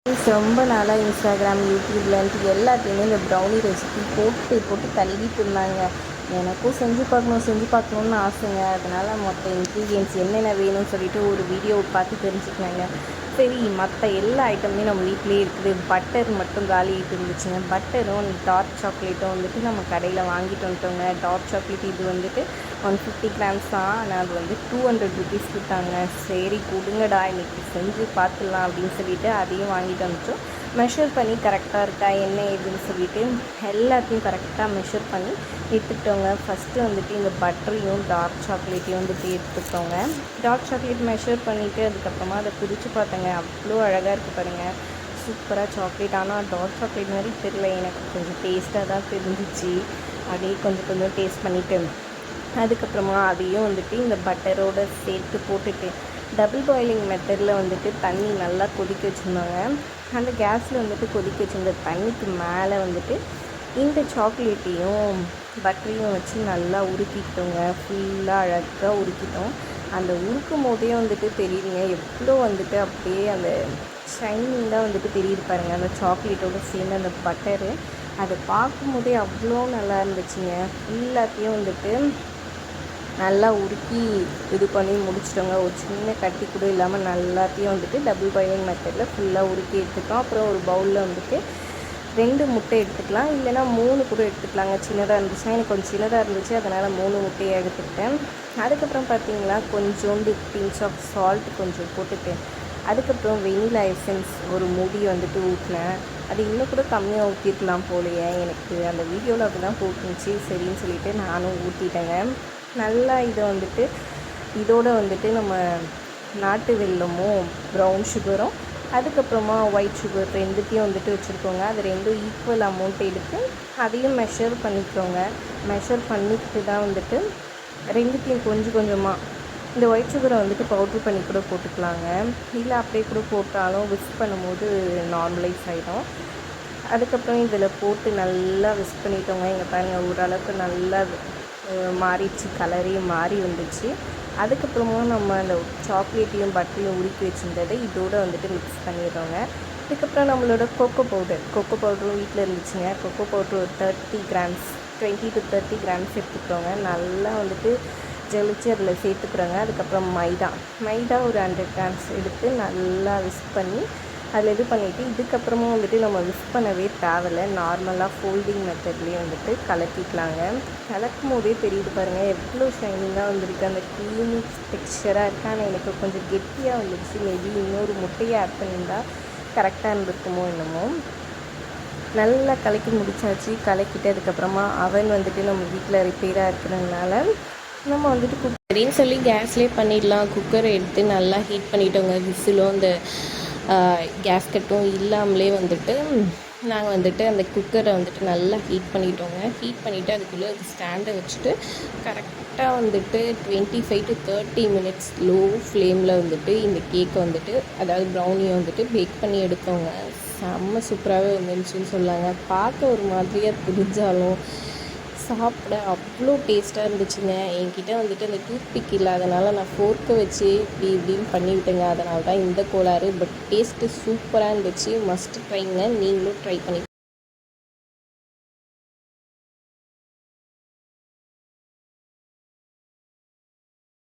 ரொம்ப நாளாக இன்ஸ்டாகிராம், யூடியூப்லன்ட்டு எல்லாத்தையுமே இந்த ப்ரௌனி ரெசிபி போட்டு போட்டு தள்ளிட்டு இருந்தாங்க. எனக்கும் செஞ்சு பார்க்கணுன்னு ஆசைங்க. அதனால் மொத்த இன்க்ரீடியன்ட்ஸ் என்னென்ன வேணும்னு சொல்லிட்டு ஒரு வீடியோ பார்த்து தெரிஞ்சுக்கினாங்க. சரி, மற்ற எல்லா ஐட்டமுமே நம்ம வீட்டிலே இருக்குது. பட்டர் மட்டும் காலியாகிட்டு இருந்துச்சுங்க. பட்டரும் டார்க் சாக்லேட்டும் வந்துட்டு நம்ம கடையில் வாங்கிட்டு வந்துட்டோங்க. டார்க் சாக்லேட் இது வந்துட்டு 150 கிராம்ஸ் தான். ஆனால் அது வந்து 200 ருபீஸ் கொடுத்தாங்க. சரி கொடுங்கடா, இன்றைக்கி செஞ்சு பார்த்துடலாம் அப்படின்னு சொல்லிட்டு அதையும் வாங்கிட்டு வந்துட்டோம். மெஷர் பண்ணி கரெக்டாக இருக்கா என்ன ஏதுன்னு சொல்லிவிட்டு எல்லாத்தையும் கரெக்டாக மெஷர் பண்ணி எடுத்துக்கிட்டோங்க. ஃபஸ்ட்டு வந்துட்டு இந்த பட்டரையும் டார்க் சாக்லேட்டையும் வந்துட்டு எடுத்துக்கிட்டோங்க. டார்க் சாக்லேட் மெஷர் பண்ணிவிட்டு அதுக்கப்புறமா அதை பிரித்து பார்த்தேங்க. அவ்வளோ அழகாக இருக்குது பாருங்கள், சூப்பராக சாக்லேட். ஆனால் டார்க் சாக்லேட் மாதிரி தெரியல, எனக்கு கொஞ்சம் டேஸ்ட்டாக தான் தெரிஞ்சிச்சு. அப்படியே கொஞ்சம் கொஞ்சம் டேஸ்ட் பண்ணிவிட்டு அதுக்கப்புறமா அதையும் வந்துட்டு இந்த பட்டரோடு சேர்த்து போட்டுட்டு டபுள் பாயிலிங் மெத்தடில் வந்துட்டு தண்ணி நல்லா கொதிக்க வச்சுருந்தாங்க. அந்த கேஸில் வந்துட்டு கொதிக்க வச்சுருந்த தண்ணிக்கு மேலே வந்துட்டு இந்த சாக்லேட்டையும் பட்டரையும் வச்சு நல்லா உருக்கிட்டோங்க. ஃபுல்லாக அழகாக உருக்கிட்டோம். அந்த உருக்கும் போதே வந்துட்டு தெரியுதுங்க எவ்வளோ வந்துட்டு அப்படியே அந்த ஷைனிங்காக வந்துட்டு தெரியுது பாருங்கள். அந்த சாக்லேட்டோடு சேர்ந்து அந்த பட்டரு அதை பார்க்கும்போதே அவ்வளோ நல்லா இருந்துச்சுங்க. எல்லாத்தையும் வந்துட்டு நல்லா உருக்கி இது பண்ணி முடிச்சிட்டோங்க. ஒரு சின்ன கட்டி கூட இல்லாமல் எல்லாத்தையும் வந்துட்டு டபுள் பாயிலிங் மெத்தடில் ஃபுல்லாக உருக்கி எடுத்துக்கலாம். அப்புறம் ஒரு பவுலில் வந்துட்டு 2 முட்டை எடுத்துக்கலாம், இல்லைனா 3 கூட எடுத்துக்கலாங்க. சின்னதாக இருந்துச்சுன்னா எனக்கு கொஞ்சம் சின்னதாக இருந்துச்சு, அதனால் 3 முட்டையை எடுத்துக்கிட்டேன். அதுக்கப்புறம் பார்த்திங்களா கொஞ்சோண்டு பிஞ்ச் ஆஃப் சால்ட் கொஞ்சம் போட்டுட்டேன். அதுக்கப்புறம் வெனிலா எசன்ஸ் ஒரு மூடி வந்துட்டு ஊற்றினேன். அது இன்னும் கூட கம்மியாக ஊற்றிருக்கலாம் போலையே, எனக்கு அந்த வீடியோவில் அப்படி தான் போட்டுருந்துச்சு. சரின்னு சொல்லிவிட்டு நானும் ஊற்றிட்டேங்க. நல்லா இதை வந்துட்டு இதோடு வந்துட்டு நம்ம நாட்டு வெல்லமும் ப்ரௌன் சுகரும் அதுக்கப்புறமா ஒயிட் சுகர் ரெண்டுத்தையும் வந்துட்டு வச்சுருக்கோங்க. அது ரெண்டும் ஈக்குவல் அமௌண்ட் எடுத்து அதையும் மெஷர் பண்ணிக்கிறோங்க. மெஷர் பண்ணிக்கிட்டு தான் வந்துட்டு ரெண்டுத்தையும் கொஞ்சம் கொஞ்சமாக இந்த ஒயிட் சுகரை வந்துட்டு பவுட்ரு பண்ணி கூட போட்டுக்கலாங்க, இல்லை அப்படியே கூட போட்டாலும் விஸ்க் பண்ணும்போது நார்மலைஸ் ஆகிடும். அதுக்கப்புறம் இதில் போட்டு நல்லா விஸ்க் பண்ணிட்டோங்க. இங்கே பாருங்கள், ஓரளவுக்கு நல்லா மாறிடுச்சு, கலரே மாறி வந்துச்சு. அதுக்கப்புறமா நம்ம அந்த சாக்லேட்டையும் பட்டரையும் உருக்கி வச்சுருந்ததை இதோடு வந்துட்டு மிக்ஸ் பண்ணிடுறோங்க. அதுக்கப்புறம் நம்மளோட கொக்கோ பவுடரும் வீட்டில் இருந்துச்சுங்க. கொக்கோ பவுட்ரு ஒரு 30 கிராம்ஸ் 20 to 30 கிராம்ஸ் எடுத்துக்கிறோங்க. நல்லா வந்துட்டு ஜலிச்சு அதில் சேர்த்துக்கிறோங்க. அதுக்கப்புறம் மைதா ஒரு 100 கிராம்ஸ் எடுத்து நல்லா விஸ்க் பண்ணி அதில் இது பண்ணிவிட்டு இதுக்கப்புறமா வந்துட்டு நம்ம விஸ்க் பண்ணவே தேவையில்லை, நார்மலாக ஃபோல்டிங் மெத்தட்லேயே வந்துட்டு கலக்கிக்கலாங்க. கலக்கும் போதே தெரியுது பாருங்கள் எவ்வளோ ஷைனிங்காக வந்துருக்கு, அந்த க்ரீமி டெக்ஸ்சராக இருக்குது. ஆனால் எனக்கு கொஞ்சம் கெட்டியாக வந்துடுச்சு. மேபி இன்னொரு முட்டையை ஆட் பண்ணியிருந்தால் கரெக்டாக இருந்திருக்குமோ என்னமோ. நல்லா கலக்கி முடிச்சாச்சு. கலக்கிட்டு அதுக்கப்புறமா அவன் வந்துட்டு நம்ம வீட்டில் ரிப்பேராக இருக்கிறதுனால நம்ம வந்துட்டு குக்கரின்னு சொல்லி கேஸ்லேயே பண்ணிடலாம். குக்கரை எடுத்து நல்லா ஹீட் பண்ணிட்டோங்க. விசிலும் அந்த கேஸ்கட்டும் இல்லாமலே வந்துட்டு நாங்கள் வந்துட்டு அந்த குக்கரை வந்துட்டு நல்லா ஹீட் பண்ணிட்டோங்க. ஹீட் பண்ணிவிட்டு அதுக்குள்ளே ஸ்டாண்டை வச்சுட்டு கரெக்டாக வந்துட்டு 25 to 30 மினிட்ஸ் லோ ஃப்ளேமில் வந்துட்டு இந்த கேக்கை வந்துட்டு அதாவது ப்ரௌனியை வந்துட்டு பேக் பண்ணி எடுத்தோங்க. செம்ம சூப்பராகவே வந்துருந்துச்சுன்னு சொல்லாங்க. பார்க்க ஒரு மாதிரியாக தெரிஞ்சாலும் சாப்பிட அவ்வளோ டேஸ்ட்டாக இருந்துச்சுங்க. என்கிட்ட வந்துட்டு அந்த டூத்பிக் இல்லாதனால நான் ஃபோர்க்கை வச்சு இப்படின்னு பண்ணிவிட்டேங்க. அதனால தான் இந்த கோளாறு. பட் டேஸ்ட்டு சூப்பராக இருந்துச்சு. மஸ்ட் ட்ரைங்க, நீங்களும் ட்ரை பண்ணி